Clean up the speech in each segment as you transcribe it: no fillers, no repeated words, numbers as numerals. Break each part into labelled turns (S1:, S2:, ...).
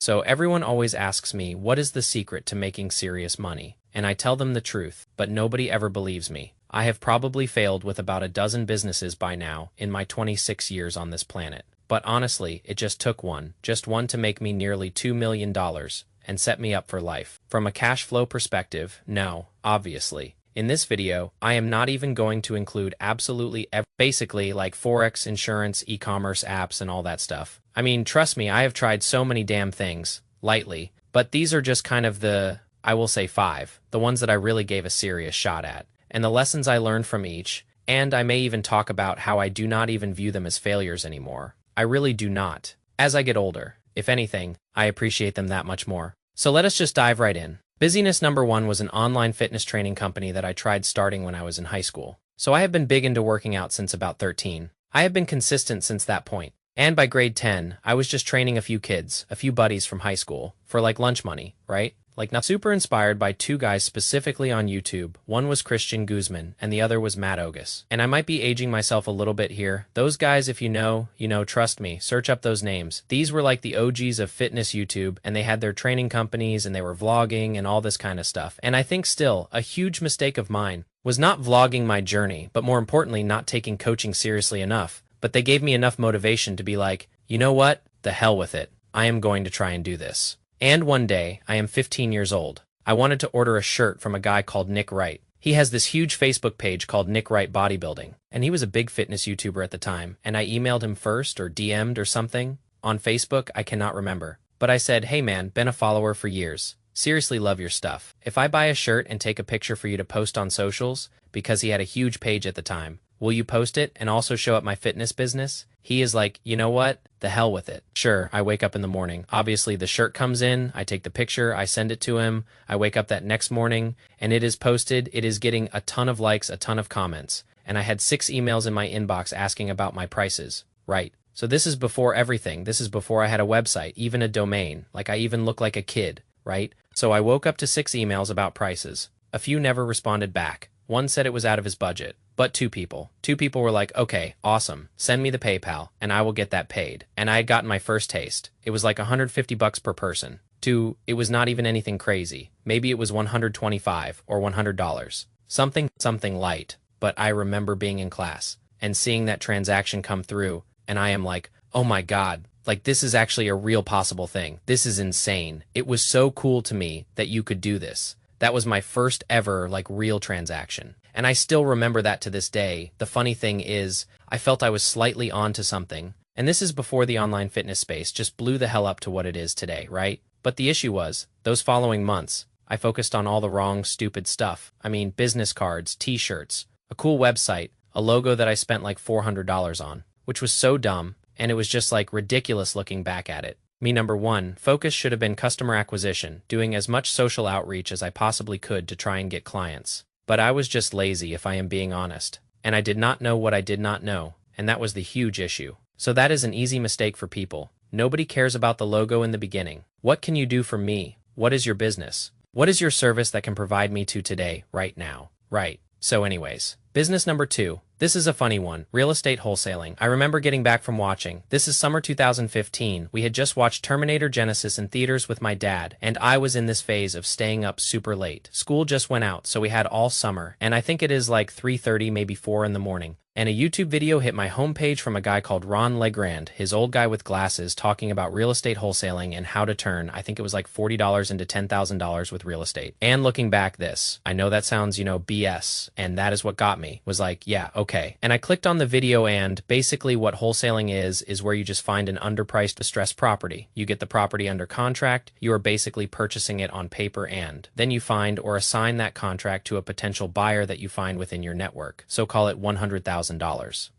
S1: So everyone always asks me, what is the secret to making serious money? And I tell them the truth, but nobody ever believes me. I have probably failed with about a dozen businesses by now in my 26 years on this planet. But honestly, it just took just one to make me nearly $2 million and set me up for life. From a cash flow perspective, no, obviously. In this video, I am not even going to include absolutely basically like Forex, insurance, e-commerce apps, and all that stuff. I mean, trust me, I have tried so many damn things, lightly, but these are just kind of I will say 5, the ones that I really gave a serious shot at, and the lessons I learned from each, and I may even talk about how I do not even view them as failures anymore. I really do not. As I get older, if anything, I appreciate them that much more. So let us just dive right in. Busyness number 1 was an online fitness training company that I tried starting when I was in high school. So I have been big into working out since about 13. I have been consistent since that point. And by grade 10, I was just training a few kids, a few buddies from high school, for like lunch money, right? Like not super inspired by 2 guys specifically on YouTube. One was Christian Guzman, and the other was Matt Ogus. And I might be aging myself a little bit here. Those guys, if you know, trust me, search up those names. These were like the OGs of fitness YouTube, and they had their training companies, and they were vlogging, and all this kind of stuff. And I think still, a huge mistake of mine was not vlogging my journey, but more importantly, not taking coaching seriously enough. But they gave me enough motivation to be like, you know what? The hell with it. I am going to try and do this. And one day, I am 15 years old. I wanted to order a shirt from a guy called Nick Wright. He has this huge Facebook page called Nick Wright Bodybuilding, and he was a big fitness YouTuber at the time, and I emailed him first or DM'd or something. On Facebook, I cannot remember. But I said, hey man, been a follower for years. Seriously love your stuff. If I buy a shirt and take a picture for you to post on socials, because he had a huge page at the time, will you post it and also show up my fitness business? He is like, you know what? The hell with it. Sure, I wake up in the morning. Obviously, the shirt comes in, I take the picture, I send it to him. I wake up that next morning, and it is posted. It is getting a ton of likes, a ton of comments. And I had 6 emails in my inbox asking about my prices. Right. So this is before everything. This is before I had a website, even a domain. Like I even look like a kid, right? So I woke up to 6 emails about prices. A few never responded back. One said it was out of his budget. But 2 people were like, okay, awesome, send me the PayPal, and I will get that paid. And I had gotten my first taste. It was like $150 per person. 2, it was not even anything crazy. Maybe it was $125 or $100. Something light. But I remember being in class and seeing that transaction come through, and I am like, oh my God, like this is actually a real possible thing. This is insane. It was so cool to me that you could do this. That was my first ever like real transaction. And I still remember that to this day. The funny thing is, I felt I was slightly onto something. And this is before the online fitness space just blew the hell up to what it is today, right? But the issue was, those following months, I focused on all the wrong, stupid stuff. I mean, business cards, t-shirts, a cool website, a logo that I spent like $400 on, which was so dumb, and it was just like ridiculous looking back at it. Me number 1, focus should have been customer acquisition, doing as much social outreach as I possibly could to try and get clients. But I was just lazy if I am being honest, and I did not know what I did not know, and that was the huge issue. So that is an easy mistake for people. Nobody cares about the logo in the beginning. What can you do for me? What is your business? What is your service that can provide me to today, right now? Right. So anyways, business number 2. This is a funny one. Real estate wholesaling. I remember getting back from watching. This is summer 2015. We had just watched Terminator Genesis in theaters with my dad, and I was in this phase of staying up super late. School just went out, so we had all summer, and I think it is like 3:30, maybe 4 in the morning. And a YouTube video hit my homepage from a guy called Ron Legrand, his old guy with glasses, talking about real estate wholesaling and how to turn, I think it was like $40 into $10,000 with real estate. And looking back I know that sounds, BS, and that is what got me, was like, yeah, okay. And I clicked on the video, and basically what wholesaling is where you just find an underpriced distressed property. You get the property under contract, you are basically purchasing it on paper, and then you find or assign that contract to a potential buyer that you find within your network. So call it $100,000.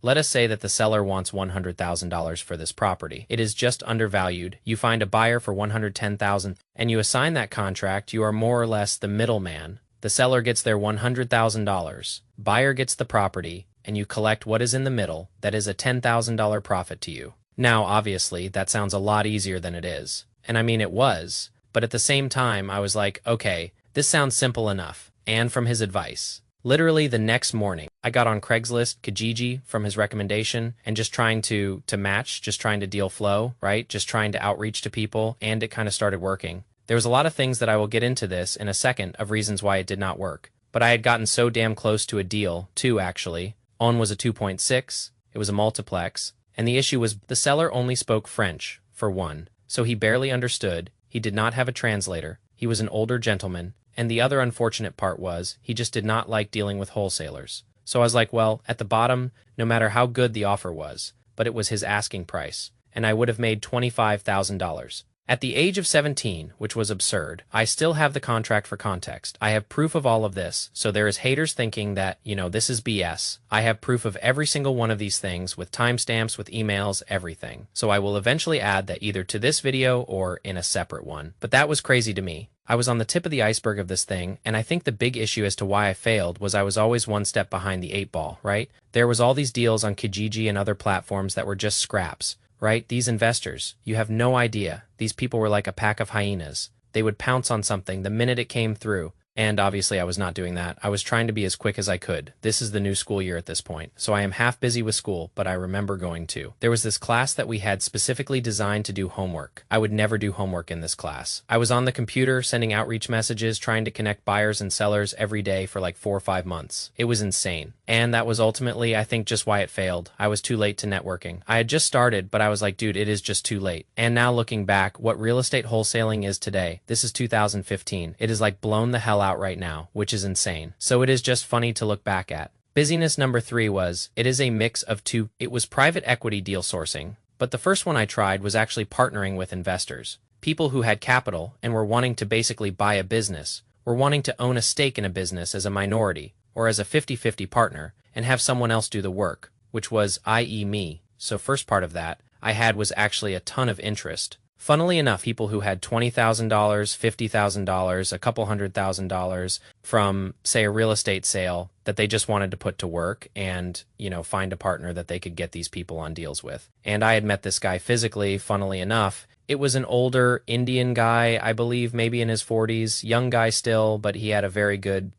S1: Let us say that the seller wants $100,000 for this property. It is just undervalued. You find a buyer for $110,000 and you assign that contract. You are more or less the middleman. The seller gets their $100,000. Buyer gets the property, and you collect what is in the middle. That is a $10,000 profit to you. Now, obviously, that sounds a lot easier than it is. And I mean, it was. But at the same time, I was like, okay, this sounds simple enough. And from his advice, Literally the next morning, I got on Craigslist, Kijiji from his recommendation, and just trying to match, just trying to deal flow, right? Just trying to outreach to people, and it kind of started working. There was a lot of things that I will get into this in a second of reasons why it did not work. But I had gotten so damn close to a deal, two actually. On was a 2.6, it was a multiplex, and the issue was the seller only spoke French, for one, so he barely understood, he did not have a translator, he was an older gentleman, and the other unfortunate part was, he just did not like dealing with wholesalers. So I was like, well, at the bottom, no matter how good the offer was, but it was his asking price, and I would have made $25,000. At the age of 17, which was absurd, I still have the contract for context. I have proof of all of this, so there is haters thinking that, this is BS. I have proof of every single one of these things with timestamps, with emails, everything. So I will eventually add that either to this video or in a separate one. But that was crazy to me. I was on the tip of the iceberg of this thing, and I think the big issue as to why I failed was I was always one step behind the 8 ball, right? There was all these deals on Kijiji and other platforms that were just scraps. Right? These investors, you have no idea. These people were like a pack of hyenas. They would pounce on something the minute it came through. And obviously I was not doing that. I was trying to be as quick as I could. This is the new school year at this point. So I am half busy with school, but I remember going to. There was this class that we had specifically designed to do homework. I would never do homework in this class. I was on the computer sending outreach messages, trying to connect buyers and sellers every day for like 4 or 5 months. It was insane. And that was ultimately, I think, just why it failed. I was too late to networking. I had just started, but I was like, dude, it is just too late. And now looking back, what real estate wholesaling is today, this is 2015. It is like blown the hell out right now, which is insane. So it is just funny to look back at. Busyness number 3 was, it is a mix of two. It was private equity deal sourcing, but the first one I tried was actually partnering with investors. People who had capital and were wanting to basically buy a business, were wanting to own a stake in a business as a minority, or as a 50-50 partner, and have someone else do the work, which was, i.e. me. So first part of that, I had was actually a ton of interest. Funnily enough, people who had $20,000, $50,000, a couple $100,000 from, say, a real estate sale that they just wanted to put to work and, find a partner that they could get these people on deals with. And I had met this guy physically, funnily enough. It was an older Indian guy, I believe, maybe in his 40s, young guy still, but he had a very good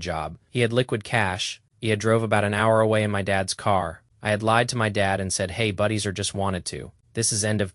S1: job. He had liquid cash. He had drove about an hour away in my dad's car. I had lied to my dad and said, hey, buddies are just wanted to. This is end of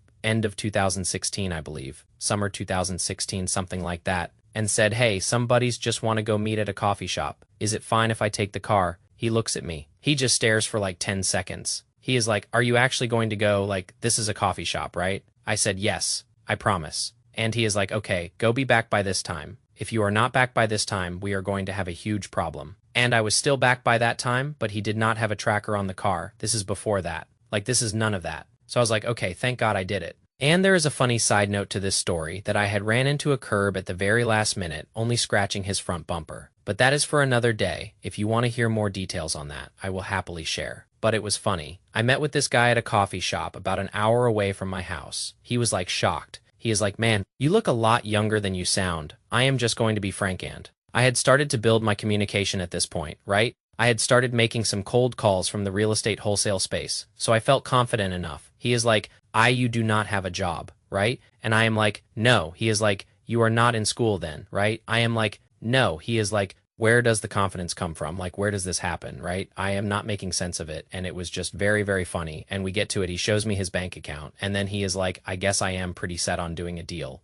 S1: 2016, I believe, summer 2016, something like that, and said, hey, some buddies just want to go meet at a coffee shop. Is it fine if I take the car? He looks at me. He just stares for like 10 seconds. He is like, are you actually going to go, this is a coffee shop, right? I said, yes, I promise. And he is like, okay, go be back by this time. If you are not back by this time, we are going to have a huge problem. And I was still back by that time, but he did not have a tracker on the car. This is before that. This is none of that. So I was like, okay, thank God I did it. And there is a funny side note to this story that I had ran into a curb at the very last minute, only scratching his front bumper. But that is for another day. If you want to hear more details on that, I will happily share. But it was funny. I met with this guy at a coffee shop about an hour away from my house. He was shocked. He is like, man, you look a lot younger than you sound. I am just going to be frank. And I had started to build my communication at this point, right? I had started making some cold calls from the real estate wholesale space, so I felt confident enough. He is like, you do not have a job, right? And I am like, no. He is like, you are not in school then, right? I am like, no. He is like, where does the confidence come from? Where does this happen, right? I am not making sense of it, and it was just very, very funny. And we get to it. He shows me his bank account, and then he is like, I guess I am pretty set on doing a deal.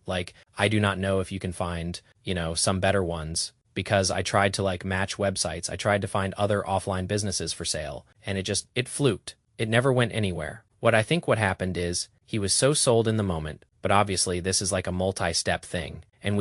S1: I do not know if you can find, some better ones, because I tried to match websites. I tried to find other offline businesses for sale, and it fluked. It never went anywhere. What happened is he was so sold in the moment, but obviously this is a multi-step thing, and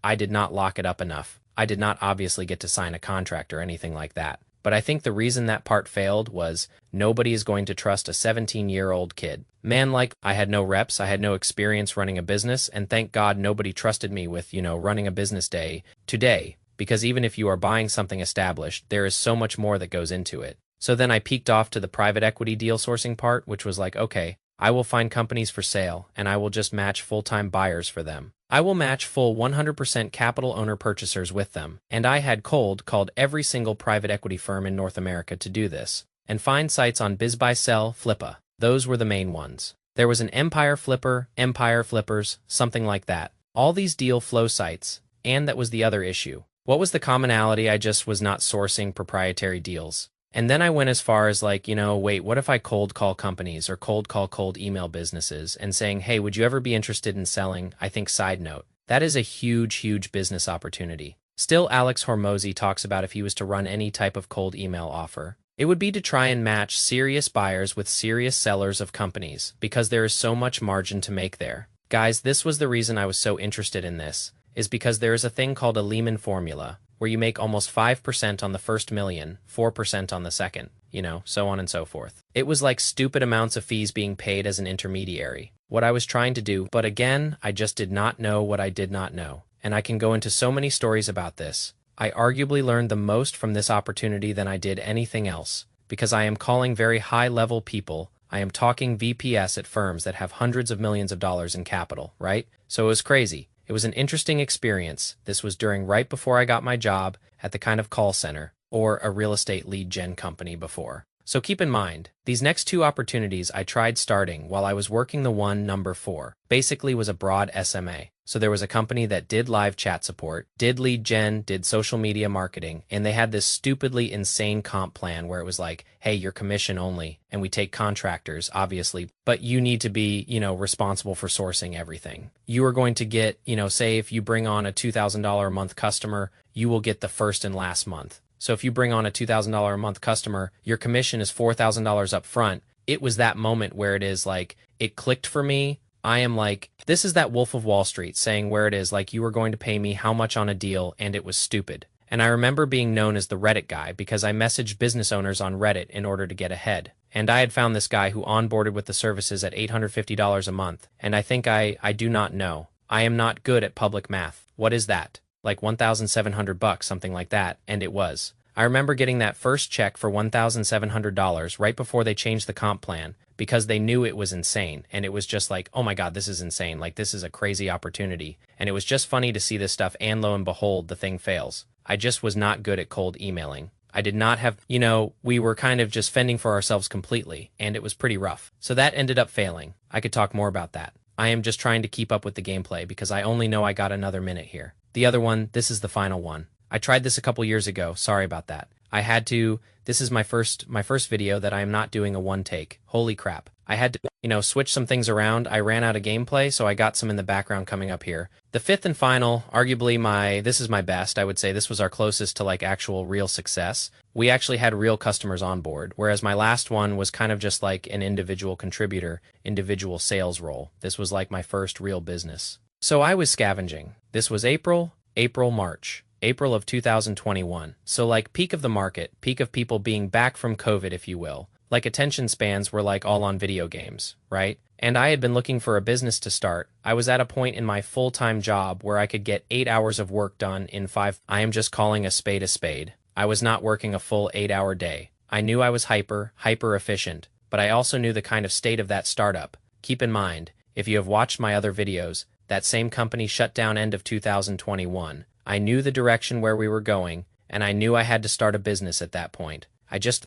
S1: I did not lock it up enough. I did not obviously get to sign a contract or anything like that. But I think the reason that part failed was nobody is going to trust a 17-year-old kid. Man, I had no reps, I had no experience running a business, and thank God nobody trusted me with, running a business day today. Because even if you are buying something established, there is so much more that goes into it. So then I peeked off to the private equity deal sourcing part, which was okay, I will find companies for sale, and I will just match full-time buyers for them. I will match full 100% capital owner purchasers with them. And I had called every single private equity firm in North America to do this, and find sites on BizBuySell, Flippa. Those were the main ones. There was an Empire Flipper, Empire Flippers, something like that. All these deal flow sites, and that was the other issue. What was the commonality? I just was not sourcing proprietary deals. And then I went as far as like, wait, what if I cold call companies or cold email businesses and saying, hey, would you ever be interested in selling? I think side note, that is a huge, huge business opportunity. Still, Alex Hormozy talks about if he was to run any type of cold email offer, it would be to try and match serious buyers with serious sellers of companies because there is so much margin to make there. Guys, this was the reason I was so interested in this, is because there is a thing called a Lehman formula, where you make almost 5% on the first million, 4% on the second, so on and so forth. It was like stupid amounts of fees being paid as an intermediary. What I was trying to do, but again, I just did not know what I did not know. And I can go into so many stories about this. I arguably learned the most from this opportunity than I did anything else, because I am calling very high-level people. I am talking VPS at firms that have hundreds of millions of dollars in capital, right? So it was crazy. It was an interesting experience. This was right before I got my job at the kind of call center or a real estate lead gen company before. So keep in mind, these next two opportunities I tried starting while I was working the one number 4, basically was a broad SMA. So there was a company that did live chat support, did lead gen, did social media marketing, and they had this stupidly insane comp plan where it was like, hey, you're commission only, and we take contractors, obviously, but you need to be, responsible for sourcing everything. You are going to get, say if you bring on a $2,000 a month customer, you will get the first and last month. So if you bring on a $2,000 a month customer, your commission is $4,000 up front. It was that moment where it is like, it clicked for me. I am like, this is that Wolf of Wall Street saying where it is like you were going to pay me how much on a deal, and it was stupid. And I remember being known as the Reddit guy because I messaged business owners on Reddit in order to get ahead. And I had found this guy who onboarded with the services at $850 a month. And I think I do not know. I am not good at public math. What is that? Like $1,700, something like that, and it was. I remember getting that first check for $1,700 right before they changed the comp plan because they knew it was insane, and it was just like, oh my god, this is insane, like this is a crazy opportunity, and it was just funny to see this stuff, and lo and behold, the thing fails. I just was not good at cold emailing. I did not have, we were kind of just fending for ourselves completely, and it was pretty rough. So that ended up failing. I could talk more about that. I am just trying to keep up with the gameplay because I only know I got another minute here. The other one, this is the final one. I tried this a couple years ago, sorry about that. I had to, this is my first video that I am not doing a one take. Holy crap. I had to, switch some things around. I ran out of gameplay, so I got some in the background coming up here. The fifth and final, arguably this is my best. I would say this was our closest to like actual real success. We actually had real customers on board, whereas my last one was kind of just like an individual contributor, individual sales role. This was like my first real business. So I was scavenging. This was April, March. April of 2021. So like peak of the market, peak of people being back from COVID, if you will. Like attention spans were like all on video games, right? And I had been looking for a business to start. I was at a point in my full-time job where I could get 8 hours of work done in 5. I am just calling a spade a spade. I was not working a full 8-hour day. I knew I was hyper efficient, but I also knew the kind of state of that startup. Keep in mind, if you have watched my other videos, that same company shut down end of 2021. I knew the direction where we were going, and I knew I had to start a business at that point.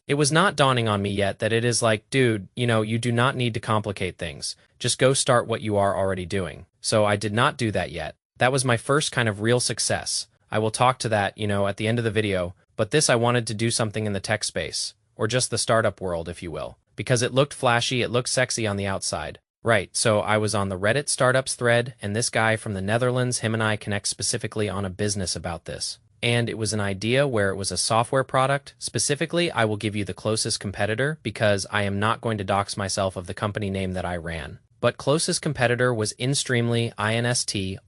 S1: It was not dawning on me yet that it is like, dude, you do not need to complicate things. Just go start what you are already doing. So I did not do that yet. That was my first kind of real success. I will talk to that, at the end of the video, but this I wanted to do something in the tech space, or just the startup world, if you will, because it looked flashy, it looked sexy on the outside. Right, so I was on the Reddit startups thread, and this guy from the Netherlands, him and I connect specifically on a business about this. And it was an idea where it was a software product. Specifically, I will give you the closest competitor because I am not going to dox myself of the company name that I ran. But closest competitor was Instreamly, INSTREAMLY.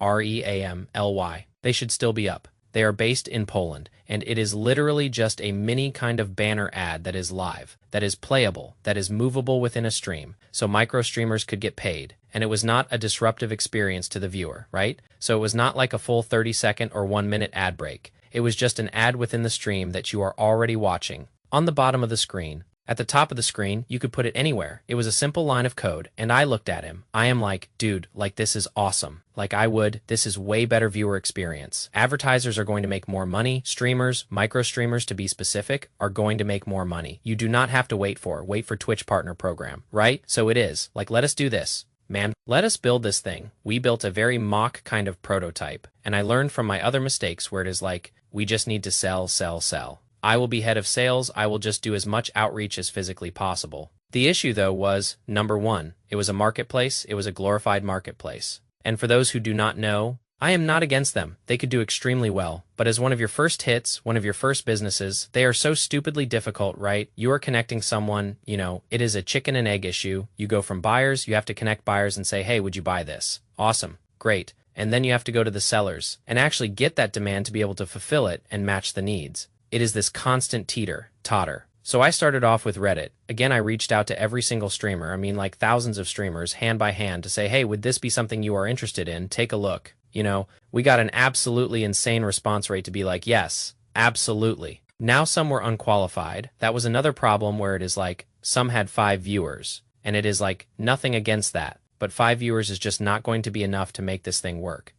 S1: They should still be up. They are based in Poland, and it is literally just a mini kind of banner ad that is live, that is playable, that is movable within a stream, so micro streamers could get paid. And it was not a disruptive experience to the viewer, right? So it was not like a full 30-second or 1-minute ad break. It was just an ad within the stream that you are already watching. On the bottom of the screen, at the top of the screen, you could put it anywhere. It was a simple line of code, and I looked at him. I am like, dude, like this is awesome. This is way better viewer experience. Advertisers are going to make more money. Streamers, micro streamers to be specific, are going to make more money. You do not have to wait for Twitch partner program, right? So it is, like, let us do this. Man, let us build this thing. We built a very mock kind of prototype, and I learned from my other mistakes where it is like, We just need to sell, sell, sell. I will be head of sales. I will just do as much outreach as physically possible. The issue, though, was, number one, it was a marketplace. It was a glorified marketplace. And for those who do not know, I am not against them. They could do extremely well. But as one of your first hits, one of your first businesses, they are so stupidly difficult, right? You are connecting someone, it is a chicken and egg issue. You go from buyers, you have to connect buyers and say, hey, would you buy this? Awesome. Great. And then you have to go to the sellers and actually get that demand to be able to fulfill it and match the needs. It is this constant totter. So I started off with Reddit. Again, I reached out to every single streamer, like thousands of streamers, hand by hand, to say, hey, would this be something you are interested in? Take a look. We got an absolutely insane response rate to be like, yes, absolutely. Now some were unqualified. That was another problem where it is like, some had 5 viewers, and it is like, nothing against that. But 5 viewers is just not going to be enough to make this thing work.